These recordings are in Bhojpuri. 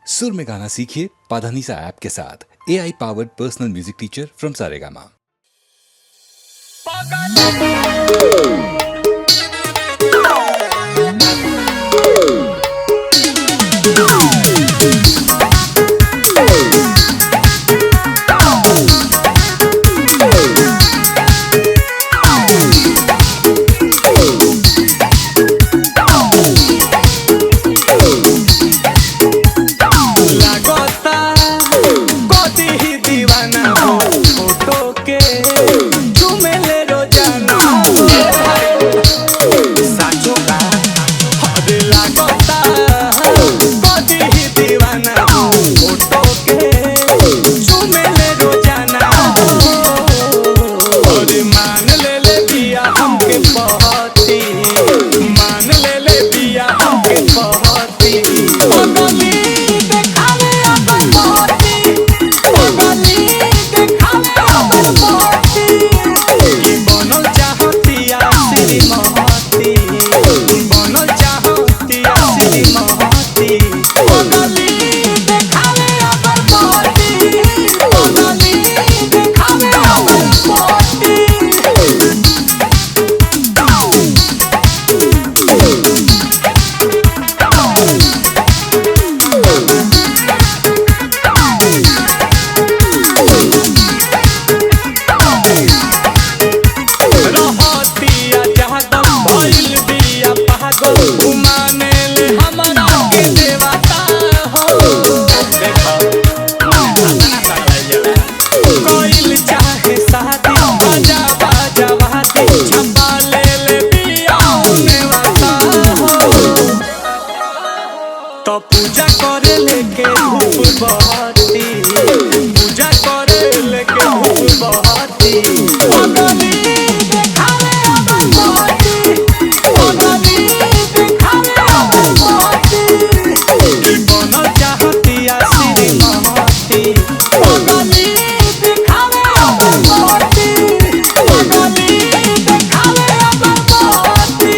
सुर में गाना सीखिए पाधानीसा ऐप के साथ। AI powered personal music teacher from Saregama. तो पूजा करे लेके धूप बहती, पूजा करे लेके धूप बहती। ओगली देखावे अगर बहती, ओगली देखावे अगर बहती। की बनल चाहतिया श्री महती, ओगली देखावे अगर बहती, ओगली देखावे अगर बहती।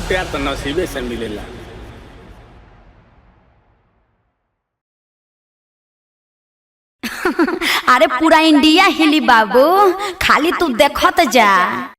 प्यार तो नसीबे से मिलेला। अरे पूरा इंडिया हिली बाबू, खाली तू देखत जा।